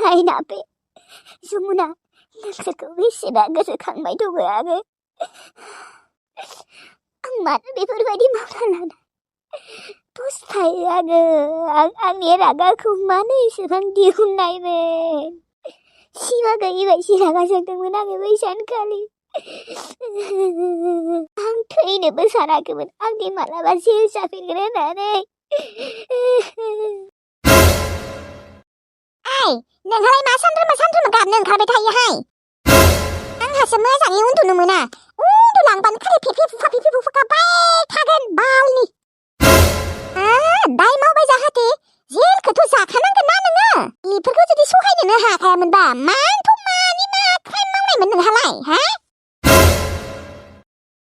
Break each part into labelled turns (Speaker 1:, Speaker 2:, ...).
Speaker 1: नायना बे जमुना नोंसोरखौ बेसेबा गोसोखांबाय दङ आङो। आं मानो बेफोरबायदि मावना लानो फस्थायो आङो। आंनि रागाखौ मानो एसेबां दिहुननायमोन। सिमा गैयि बायदि रागा जोंदोंमोन आङो बै सानखालि। आं थैनोबो सानाखैमोन आंनि मालाबा जिउ जाफिनगोन होननानै। नोंहालाय मा सानफ्रोमबो गाबनो ओंखारबाय थायोहाय? आंहासो मोजाङै उन्दुनो मोना। उन्दुलांबानो खालि फेफे फुफा गाबबाय थागोन बावनि। दाय मावबाय जाहाथे जेलखौथ' जाखानांगोन ना नोङो। बेफोरखौ जुदि सहायनोनो हाखायामोनबा मानि मा क्राइम मावनायमोन नोंहालाय हा?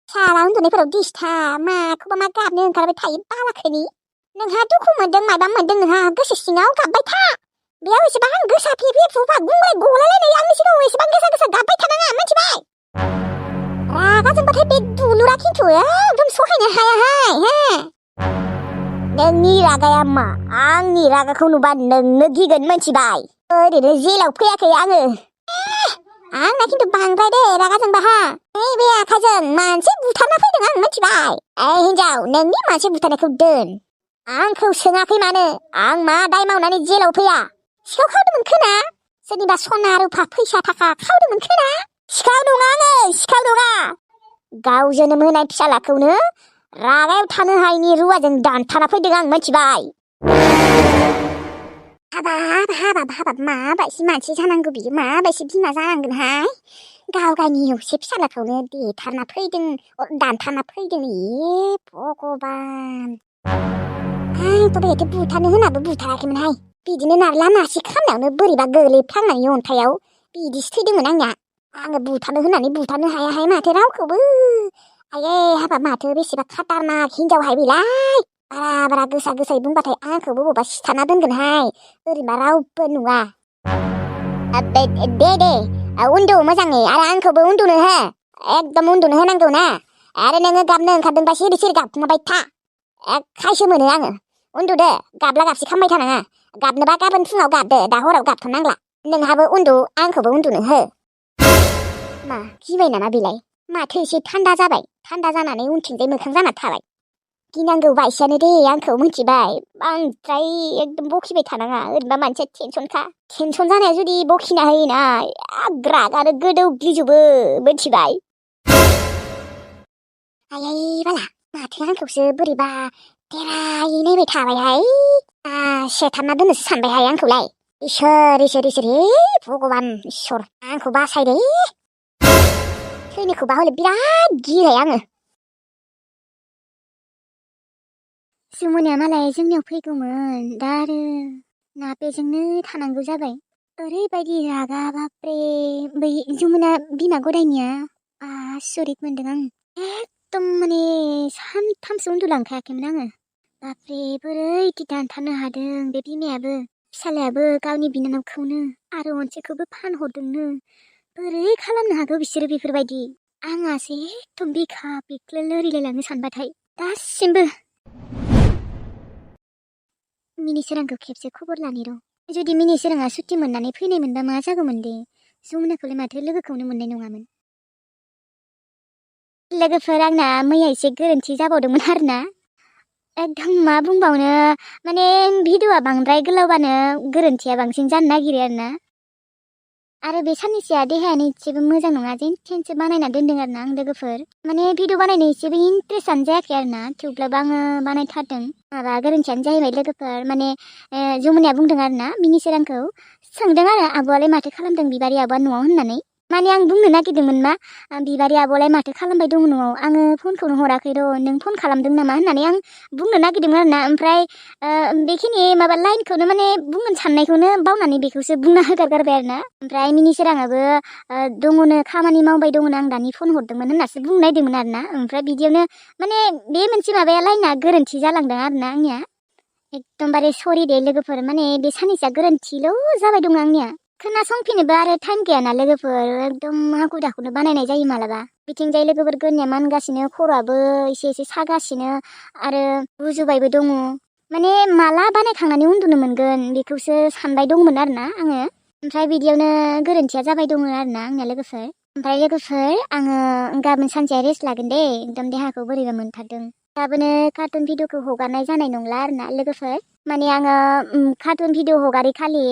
Speaker 1: साला उन्दुनायफोराव दिसथाब माखौबा मा गाबनो ओंखारबाय थायो बालाखैनि। नोंहा दुखु मोनदों माबा मोनदों नोंहा गोसो सिङाव गाबबाय था। बेयाव एसेबां गोसा फेफे फुफा गुंग्राय गलायलायनाय आंनि सिगाङाव एसेबां गोसा गाबबाय थानाङा मिथिबाय? रागा जोंबाथाय बे दुलुरा खिन्थु एकदम सहायनो हायाहाय हा? नोंनि रागाया मा? आंनि रागाखौ नुबा नोंनो गिगोन मिथिबाय? ओरैनो जेलाव फैयाखै आङो। आंना खिन्थु बांद्राय दे रागा जोंबाहा। बे आखाइजों मानसि बुथारना फैदों आं मिथिबाय? हिन्जाव नोंनि मानसि बुथारनायखौ दोन। आंखौ सोङाखै मानो? आं मा दाय मावनानै जेलाव फैया? सिखाव खावदोंमोन खोना? सोरनिबा सना रुफा फैसा थाखा खावदोंमोन खोना? सिखाव नङा आङो सिखाव नङा। गाव जोनोम होनाय फिसालाखौनो रागायाव थानो हायिनि रुवाजों दानथारना फैदों आं मिथिबाय? हाबाब माबायदि मानसि जानांगौ बियो? माबायदि बिमा जानांगोनहाय? गाव गावनि असे फिसालाखौनो देथारना फैदों दानथारना फैदों। भगबान आंथ' बेहायथ' बुथारनो होनाबो बुथाराखैमोनहाय। बिदिनो नारला नारसि खालामनायावनो बोरैबा गोलैफ्लांनायनि अन्थायाव बिदिसो थैदोंमोन आंनिया। आङो बुथारनो होननानै बुथारनो हायाहाय माथो रावखौबो। आयै हाबाब माथो बेसेबा खाटारनाक हिनजावहाय बेलाय। बारा गोसायै बुंबाथाय आंखौबो बबावबा सिथारना दोनगोनहाय। ओरैबा रावबो नुवा। दे उन्दु मोजाङै आरो आंखौबो उन्दुनो हो। एकदम उन्दुनो होनांगौ ना। आरो नोङो गाबनो ओंखारदोंबा सिरि गाबखुमाबाय था। खायसो मोनो आङो। उन्दुदो गाबला गाबसि खालामबाय थानाङा। गाबनोबा गाबोन फुङाव गाबदो दा हराव गाबथ'नांला। नोंहाबो उन्दु आंखौबो उन्दुनो हो। मा गिबाय नामा बेलाय? माथो एसे थान्दा जाबाय। थान्दा जानानै उनथिंजाय मोखां जाना थाबाय। गिनांगौ बायसियानो दे आंखौ मिथिबाय? बांद्राय एकदम बखिबाय थानाङा। ओरैनोबा मानसिया टेनसनखा। टेनसन जानाया जुदि बखिना होयोना रागानो गोदौग्लिजोबो मिथिबाय? आयै बाला माथो आंखौसो बोरैबा देरायै नायबाय थाबायहाय। सेथारना दोननोसो सानबायहाय आंखौलाय। इसोर हे भगबान इसोर आंखौ बासायदे। थैनोखौबा हले बिराद गियोहाय आङो। जमुनाया मालाय जोंनियाव फैगौमोन दा आरो ना बेजोंनो थानांगौ जाबाय। ओरैबायदि रागा बाप्रे बै जमुना बिमा गदायनिया आसरित मोनदों आं। एकदम माने सानथामसो उन्दुलांखायाखैमोन आङो। बाप्रे बोरै इदि दानथारनो हादों बे बिमायाबो। फिसालायाबो गावनि बिनानावखौनो आरो अनसेखौबो फानहरदोंनो। बोरै खालामनो हागौ बिसोरो बेफोरबायदि? आंहासो एकदम बिखा बिख्लो लोरिलायलाङो सानबाथाय दासिमबो। मिनिसोरांखौ खेबसे खबर लानि र'। जुदि मिनिसोराङा सुटि मोननानै फैनायमोनबा मा जागौमोन दे? जमुनाखौलाय माथो लोगोखौनो मोननाय नङामोन। लोगोफोर आंना मैया एसे गोरोन्थि जाबावदोंमोन आरोना। एकदम मा बुंबावनो माने भिडिअ'आ बांद्राय गोलावबानो गोरोन्थिया बांसिन जानो नागिरो आरोना। आरो बे साननैसोआ देहायानो एसेबो मोजां नङा जेनथेनसो बानायना दोनदों आरोना आं लोगोफोर। माने भिडिअ बानायनो एसेबो इन्ट्रेस्टआनो जायाखै आरोना। थेवब्लाबो आङो बानायथारदों। माबा गोरोन्थियानो जाहैबाय लोगोफोर माने जमुनाया बुंदों आरोना मिनिसोरांखौ सोंदों आरो आब'आलाय माथो खालामदों बिबारि आब'आ न'आव होननानै। माने आं बुंनो नागिरदोंमोन मा बिबारि आब'लाय माथो खालामबाय दङ न'आव? आङो फनखौनो हराखै र' नों फन खालामदों नामा होननानै आं बुंनो नागिरदोंमोन आरोना। ओमफ्राय बेखिनि माबा लाइनखौनो माने बुंनो साननायखौनो बावनानै बेखौसो बुंना होगारगारबाय आरोना। ओमफ्राय मिनिसोराङाबो दङनो खामानि मावबाय दङनो आं दानि फन हरदोंमोन होननासो बुंनो नागिरदोंमोन आरोना। ओमफ्राय बिदियावनो माने बे मोनसे माबाया लाइना गोरोन्थि जालांदों आरोना आंनिया। एकदमबारे सरि दे लोगोफोर माने बे साननैसोआ गोरोन्थिल' जाबाय दङ आंनिया। खोनासंफिनोबो आरो टाइम गैयाना लोगोफोर एकदम हाखु दाखुनो बानायनाय जायो मालाबा। बिथिंजाय लोगोफोर गोरनिया मानगासिनो खर'आबो एसे सागासिनो आरो गुजुबायबो दङ। माने माला बानायखांनानै उन्दुनो मोनगोन बेखौसो सानबाय दंमोन आरोना आङो। ओमफ्राय बिदियावनो गोरोन्थिया जाबाय दङ आरोना आंनिया लोगोफोर। ओमफ्राय लोगोफोर आङो गाबोन सानसेया रेस्ट लागोन दे, एकदम देहाखौ बोरैबा मोनथारदों। गाबोनो कार्टुन भिडिअखौ हगारनाय जानाय नंला आरोना लोगोफोर। माने आङो कार्टुन भिडिअ हगारै खालि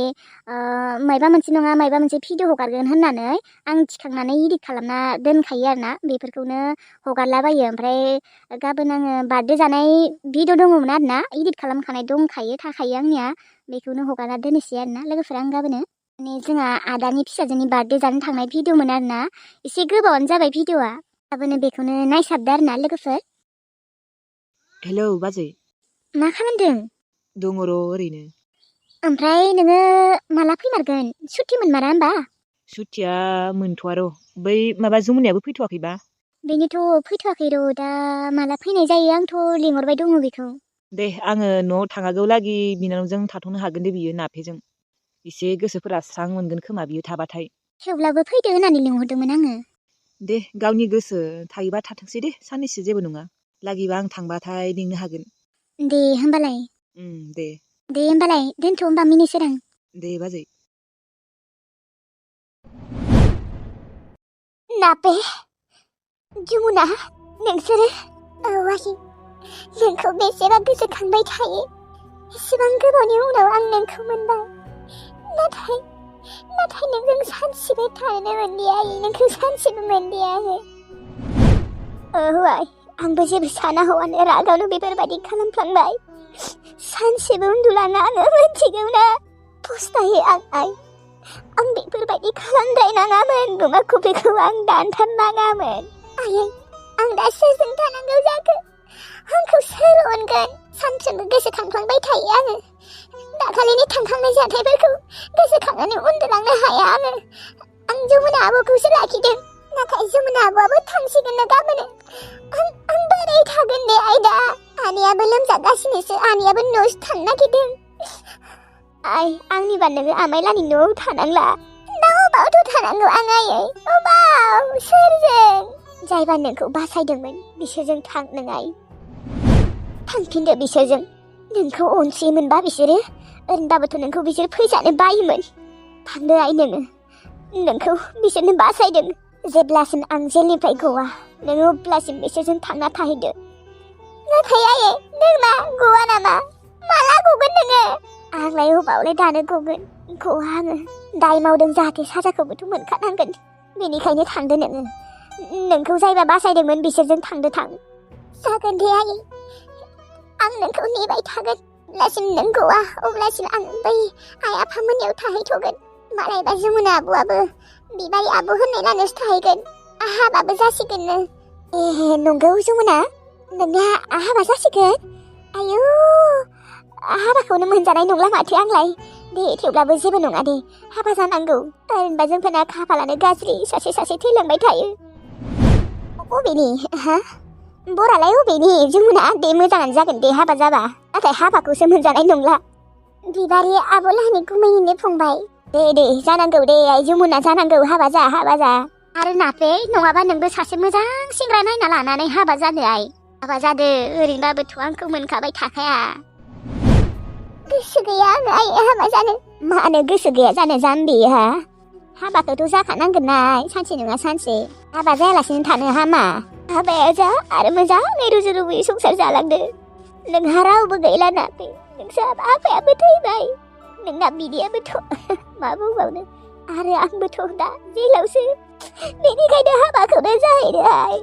Speaker 1: मायबा मोनसे नङा मायबा मोनसे भिडिअ हगारगोन होननानै आं थिखांनानै इडिट खालामना दोनखायो आरोना, बेफोरखौनो हगारलाबायो। ओमफ्राय गाबोन आङो बार्थडे जानाय भिडिअ दङमोन आरोना, इडिट खालामखानाय दंखायो थाखायो आंनिया, बेखौनो हगारना दोननोसै आरोना लोगोफोर आं गाबोनो। माने जोंहा आदानि फिसाजोनि बार्थडे जानो थांनाय भिडिअमोन आरोना, एसे गोबावानो जाबाय भिडिअआ। गाबोनो बेखौनो नायसाबदो आरोना लोगोफोर।
Speaker 2: हेलौ बाजै।
Speaker 1: मा खालामदों?
Speaker 2: दङ र' ओरैनो।
Speaker 1: ओमफ्राय नोङो माला फैमारगोन? सुटि मोनमारा होमबा?
Speaker 2: सुटिया मोनथ'आ र', बै माबा जमुनायाबो फैथ'वाखैबा?
Speaker 1: बेनोथ' फैथ'वाखै र', दा माला फैनाय जायो, आंथ' लिंहरबाय दङ बेखौ।
Speaker 2: दे आङो न'आव थाङागौ लागि बिनानावजों थाथ'नो हागोन दे बियो नाफेजों। एसे गोसोफोरा स्रां मोनगोन खोमा बियो थाबाथाय।
Speaker 1: थेवब्लाबो फैदो होननानै लिंहरदोंमोन आङो।
Speaker 2: दे गावनि गोसो, थायोबा थाथोंसै दे साननैसो, जेबो नङा। लागिबा आं थांबाथाय लिंनो हागोन।
Speaker 1: दे होमबालाय।
Speaker 2: दे।
Speaker 1: दे होमबालाय दोनथ' होमबा मिनिसोरां।
Speaker 2: दे बाजै।
Speaker 1: नापे, जमुना, नोंसोरो? औ आयै, नोंखौ बेसेबा गोसोखांबाय थायो। एसेबां गोबावनि उनाव आं नोंखौ मोनबाय। नाथाय नोंजों सानसेबो थानो मोनदिया आयै, नोंखौ सानसेबो मोनदिया आङो। आइ, आंबो जेबो साना हौवानो रागावनो बेफोरबायदि खालामफ्लांबाय। सानसेबो उन्दुलाङा आङो, मिथिगौ ना? फस्थायो आं आइ। आं बेफोरबायदि खालामद्रायनाङामोन, गुमा खुफिखौ आं दानथारनाङामोन। आयै, आं दा सोरजों थानांगौ जाखो? आंखौ सोर अनगोन? सानफ्रोमबो गोसोखांफ्लांबाय थायो आङो। दाखालिनि थांखांनाय जाथायफोरखौ गोसोखांनानै उन्दुलांनो हाया आङो। आं जमुना आब'खौसो लाखिदों, नाथाय जमुना आब'आबो थांसिगोन ना गाबोनो। आं बोरै थागोन दे आयदा? आनैयाबो लोमजागासिनोसो, आनैयाबो न'आवसो थानो नागिरदों। आइ, आंनिबा नोङो आमाइलानि न'आव थानांला। दा अबावथो थानांगौ आं आयै? अबाव? सोरजों? जायबा नोंखौ बासायदोंमोन बिसोरजों थां नों आइ। थांफिनदो बिसोरजों। नोंखौ अनसोयोमोनबा बिसोरो, ओरैनोबाबोथ' नोंखौ बिसोर फैजानो बायोमोन। थांदो आइ नोङो, नोंखौ बिसोरनो बासायदों। जेब्लासिम आं जेलनिफ्राय गवा, नोङो अब्लासिम बिसोरजों थांना थाहैदो। नाथाय आयै, नों मा गवा नामा? माला गगोन नोङो? आंलाय अबावलाय दानो गगोन? गवा आङो। दाय मावदों जाहाथे साजाखौबोथ' मोनखानांगोन। बेनिखायनो थांदो नोङो। नोंखौ जायबा बासायदोंमोन बिसोरजों थांदो थां। जागोन दे आयै, आं नोंखौ नेबाय थागोन। जेब्लासिम नों गवा अब्लासिम आं बै आइ आफामोननियाव थाहैथ'गोन। मालायबा जमुना आब'आबो बिबारि आब' होननाय लानासो थाहैगोन। हाबाबो जासिगोननो। नंगौ जमुना, नोंना हाबा जासिगोन? आयौ, हाबाखौनो मोनजानाय नंला माथो आंलाय। दे थेवब्लाबो जेबो नङा दे, हाबा जानांगौ। ओरैनोबा जोंफोरना खाफालानो गाज्रि, सासे थैलांबाय थायो। अबेनि? हा? बरालाय अबेनि? जमुना, दे मोजाङानो जागोन दे हाबा जाबा, नाथाय हाबाखौसो मोनजानाय नंला। बिबारि आब'लाहानि गुमैयैनो फंबाय। दे जानांगौ दे आइ जमुना, जानांगौ, हाबा जा। आरो नापे, नङाबा नोंबो सासे मोजां सेंग्रा नायना लानानै हाबा जादो आइ। हाबा जादो, ओरैनोबाबोथ' आंखौ मोनखाबाय थाखाया। गोसो गैया आङो आइ हाबा जानो। मानो गोसो गैया जानो जाम्बि, हा? हाबाखौथ' जाखानांगोन ना आइ, सानसे नङा सानसे। हाबा जायालासिनो थानो हामा। हाबाया जा आरो मोजाङै रुजु रुमुयै संसार जालांदो। नोंहा रावबो गैला नापे, नोंसा आफायाबो थैबाय। नोंना बिदायाबोथ' मा बुंबावनो, आरो आंबोथ' दा जेलावसो। बेनिखायनो हाबाखौनो जाहैदो आइ।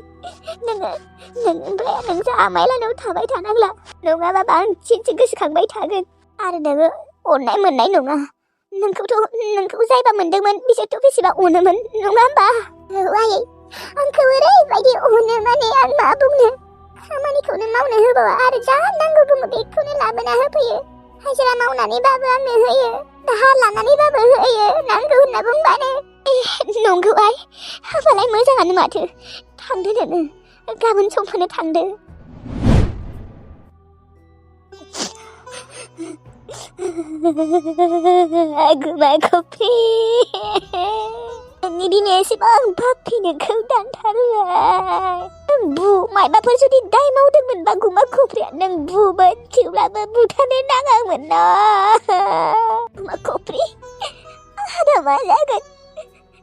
Speaker 1: ओमफ्राय नोंसा आमाइलानाव थाबाय थानांला, नङाबा बांसिनसो गोसोखांबाय थागोन। आरो नोङो अननाय मोननाय नङा। नोंखौ जायबा मोनदोंमोन बिसोरथ' बेसेबा अनोमोन, नङा होमबा? औ आयै, आंखौ ओरैबायदि अनो, माने आं मा बुंनो। खामानिखौनो मावनो होबावा आरो जा नांगौ बुङो बेखौनो लाबोना होफैयो। हाजिरा मावनानैबाबो आंनो होयो, दाहार लानानैबाबो होयो, नांगौ होनना बुंबानो। नंगौ आइ, होबालाय मोजाङानो माथो। थांदो नोङो, गाबोन समफोरनो थांदो। गुमा खुफि, नोंनि बिमाया एसेबां पापि नोंखौ दानथारबाय। नों बु मायबाफोर जुदि दाय मावदोंमोनबा गुमा खफ्रिया नों बुमोन थेवब्लाबो बुथारनो नाङामोन ना। गुमा खफ्रि आंहा दा मा जागोन?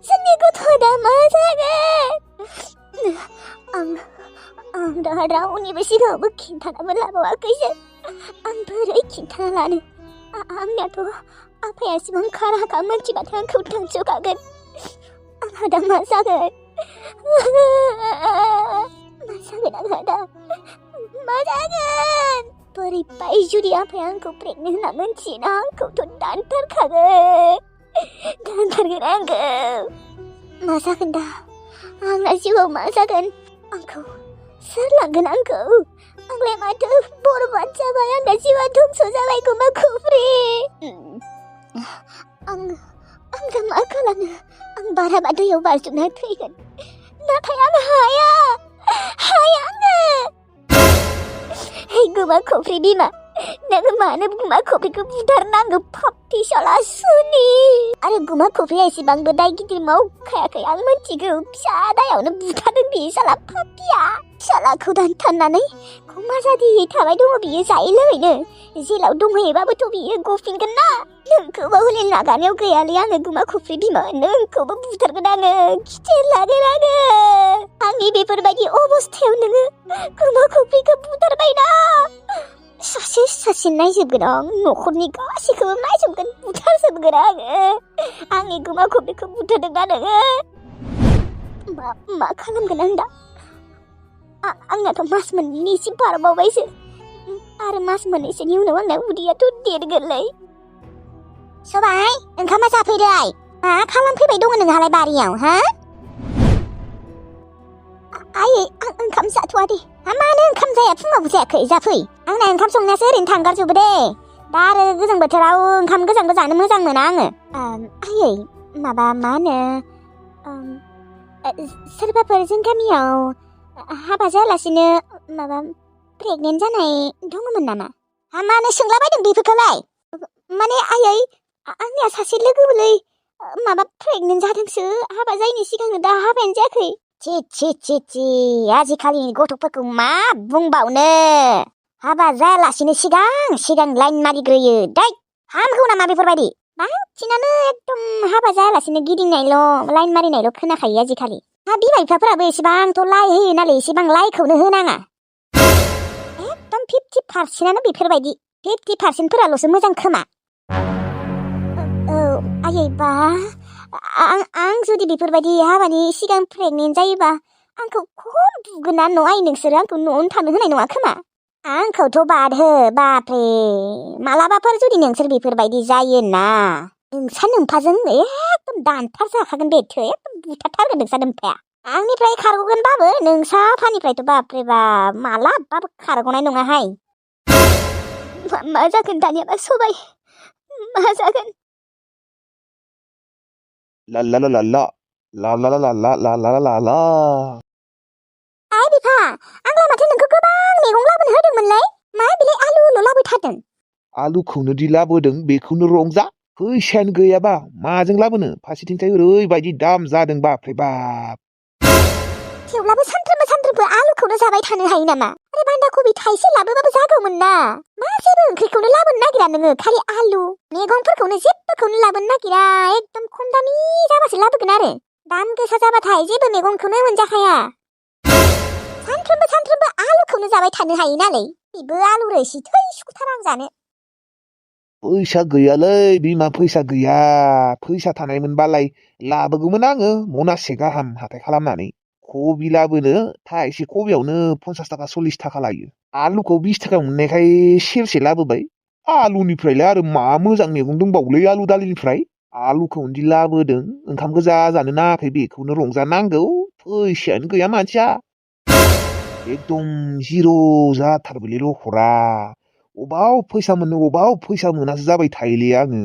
Speaker 1: जोंनि गथ'आ दा मा जागोन? आं दा रावनिबो सिगाङावबो खिन्थानाबो लाबावाखैसो। आं बोरै खिन्थाना लानो? आंनियाथ' आफाया एसेबां खाराखा मोनथिबाथ' आंखौ दानस'खागोन। आंहा दा मा जागोन? मा जागोन आंहा दा? मा जागोन? बोरैबाय जुदि आफाया आंखौ प्रेगनेन्ट होनना मोनथियोना आंखौथ' दानथारखागोन। दानथारगोन आंखौ। मा जागोन दा? आंना जिउआव मा जागोन? आंखौ सोर लांगोन आंखौ? आंलाय माथो बरबाद जाबाय। आंना जिउआ धंस जाबाय गुमा खफ्रि। आं दा मा खालामनो? आं बाराबा दैयाव बाज्रुमना थैगोन। नाथाय आं हाया आङो। हे गुमा खफ्रि बिमा, नोङो मानो गुमा खफ्रिखौ बुथारनांगौ? पापि साला सुनि। आरो गुमा खफ्रिया एसेबांबो दाय गिदिर मावखायाखै आं मोनथिगौ। फिसा दायावनो बुथारदों बे साला पापिया। सालाखौ दानथारनानै मा जादि थाबाय दङ बियो जायै लोङैनो। जेलाव दंहैयोबाबोथ' बियो गफिनगोन ना। नोंखौबो हले नागारनायाव गैयालै आङो गुमा खफ्रि बिमा। नोंखौबो बुथारगोन आङो। खिथेर लागोन आङो। आंनि बेफोरबायदि अबस्थायाव नोङो गुमा खफ्रिखौ बुथारबायना। सासे नायजोबगोन आं। न'खरनि गासैखौबो नायजोबगोन। बुथारजोबगोन आङो। आंनि गुमा खफ्रिखौ बुथारदोंना नोङो? मा खालामगोन आं दा? आंनाथ' मास मोननैनि एसे बारबावबायसो। आरो मास मोननैसोनि उनाव आंना उदैयाथ' देरगोनलै। सबाय ओंखामा जाफैबाय। मा खालामफैबाय दङ नोंहालाय बारियाव हा? आयै आं ओंखाम जाथ'वा दे। मानो ओंखाम जाया? फुङावबो जायाखै? जाफै। आंना ओंखाम संनायासो ओरैनो थांगारजोबो दे। दा आरो गोजां बोथोराव ओंखाम गोजांबो जानो मोजां मोना आङो। आयै माबा मा होनो सोरबाफोर जों गामियाव हाबा जायालासिनो माबा प्रेगनेन्ट जानाय दङमोन नामा? मानो सोंलाबायदों बेफोरखौलाय? माने आयै आंनिया सासे लोगोलै माबा प्रेगनेन्ट जादोंसो। हाबा जायैनि सिगांनो दा हाबायानो जायाखै। छि आजिखालिनि गथ'फोरखौ मा बुंबावनो। हाबा जायालासिनो सिगां लाइन मारिग्रोयो। हामगौ नामा बेफोरबायदि? बांसिनानो एकदम हाबा जायालासिनो गिदिंनायल' लाइन मारिनायल' खोनाखायो आजिखालि। बिमा बिफाफोराबो एसेबांथ' लाइ होयो नालाय एसेबां लाइखौनो होनाङा। एकदम 50% बेफोरबायदि। 50%फोराल'सो मोजां खोमा। औ आयै बा आं जुदि बेफोरबायदि हाबानि सिगां प्रेगनेन्ट जायोबा आंखौ खम बुगोन ना न' आइ नोंसोरो आंखौ न'आवनो थानो होनाय नङा खोमा। आंखौथ' बाद हो बाप्रे। मालाबाफोर जुदि नोंसोर बेफोरबायदि जायोना नोंसा नोम्फाजों एकदम दानथार जाखागोन बे। एकदम बुथारथारगोन नोंसा नोम्फाया। आंनिफ्राय खारग'गोनबाबो नोंसा आफानिफ्रायथ' बाप्रे बाप मालाबाबो खारग'नाय नङाहाय। मा जागोन दानियाबा सबाय? मा जागोन?
Speaker 3: ला ला ला ला ला ला ला ला ला ला ला ला ला ला।
Speaker 1: आइ बिफा आंलाय माथो नोंखौ गोबां मैगं लाबोनो होदोंमोनलाय। मा बिलाय आलुल' लाबोथारदों?
Speaker 3: आलुखौनो दि लाबोदों बेखौनो रंजा। फैसायानो गैयाबा माजों लाबोनो? फारसेथिंजाय ओरैबायदि दाम जादों बाप्रे बाप।
Speaker 1: थेवब्लाबो सानफ्रोमबो आलुखौनो जाबाय थानो हायो नामा? आरो बान्दा कबि थाइसे लाबोबाबो जागौमोन ना। मा जेबो ओंख्रिखौनो लाबोनो नागिरा नोङो? खालि आलु मैगंफोरखौनो जेबोखौनो लाबोनो नागिरा। एकदम खम दामि जाबासो लाबोगोन आरो दाम गोसा जाबाथाय जेबो मैगंखौनो मोनजाखाया। सानफ्रोमबो आलुखौनो जाबाय थानो हायो नालाय। बेबो आलु रोसि थै सुखुथारा आं जानो।
Speaker 3: फैसा गैयालै बिमा, फैसा गैया। फैसा थानायमोनबालाय लाबोगौमोन आङो मनासे गाहाम हाथाय खालामनानै। कबि लाबोनो थाइसे कबियावनो 50 थाखा 40 थाखा लायो। आलुखौ 20 थाखा मोननायखाय सेरसे लाबोबाय। आलुनिफ्रायलाय आरो मा मोजां मैगं दंबावोलै आलु दालिनिफ्राय? आलुखौनो दि लाबोदों ओंखाम गोजा जानो नाङाखै बेखौनो रंजानांगौ। फैसायानो गैया मानसिया। एकदम जिर' जाथारबायलै लखरा। अबाव फैसा मोननो अबाव फैसा मोनासो जाबाय थायोलै आङो।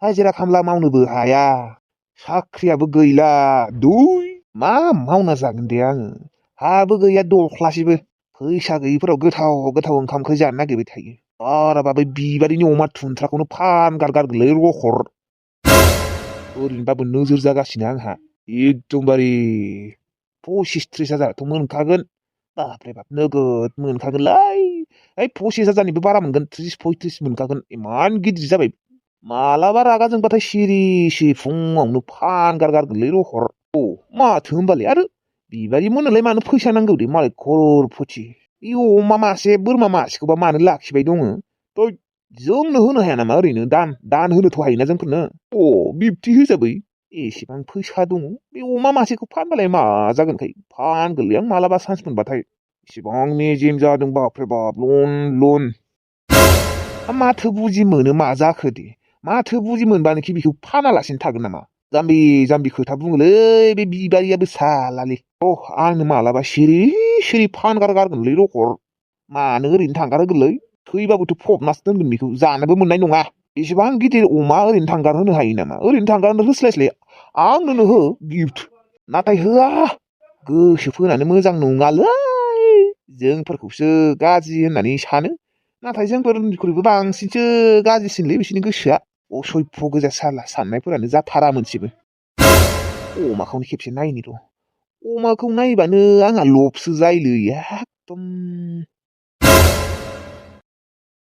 Speaker 3: हाजिरा खामला मावनोबो हाया। साख्रियाबो गैला। मा मावना जागोन दे आङो? हाबो गैया दख्लासेबो। फैसा गैयिफोराव गोथाव ओंखामखौ जानो नागिरबाय थायो। बाराबा बै बिबादिनि अमा थुन्थ्राखौनो फानगारगारगोनलै लखर। ओरैनोबाबो नोजोर जागासिनो आंहा। एकदमबारे 25-30 हाजाराथ' मोनखागोन। बाबरे बाब नोगोद मोनखागोनलै। 25,000निबो बारा मोनगोन 30-35 मोनखागोन इमान गिदिर जाबाय। मालाबा रागा जोंबाथाय सिरि सिरि फुङावनो फानगारगारगोनलै रहर। माथो होमबालाय आरो बिबारि मोननोलाय मानो फैसा नांगौ दे मालाय खर'रपथि। इ अमा मासे बोरमा मासेखौबा मानो लाखिबाय दङ। जोंनो होनो हाया नामा ओरैनो दान होनोथ' हायोना जोंफोरनो। बिब्दि होजाबै एसेबां फैसा दङ बे अमा मासेखौ फानबालाय मा जागोनखाय फानगोनलै आं मालाबा चान्स मोनबाथाय। इसिबां मेजेम जादों बाबरे बाब लन। माथो बुजि मोनो मा जाखो दे माथो बुजि मोनबानोखि बेखौ फानालासिनो थागोन नामा। जाम्बि खोथा बुङोलै बे बिबारियाबो सालालै। आंनो मालाबा सिरि सिरि फानगारगारगोनलै रहर। मानो ओरैनो थांगारहोगोनलै थैबाबोथ' फबनासो दोनगोन बेखौ जानोबो मोननाय नङा। एसेबां गिदिर अमा ओरैनो थांगार होनो हायो नामा ओरैनो थांगार होस्लायस्लाय आंनोनो हो गिफ्ट। नाथाय होआ गोसो फोनानो मोजां नङालै जोंफोरखौसो गाज्रि होननानै सानो। नाथाय जोंफोरनिख्रुइबो बांसिनसो गाज्रिसिनलै बिसोरनि गोसोआ असय्य गोजा साला साननायफोरानो जाथारा मोनसेबो। अमाखौनो खेबसे नायनि र'। अमाखौ नायबानो आंहा लबसो जायोलै एकदम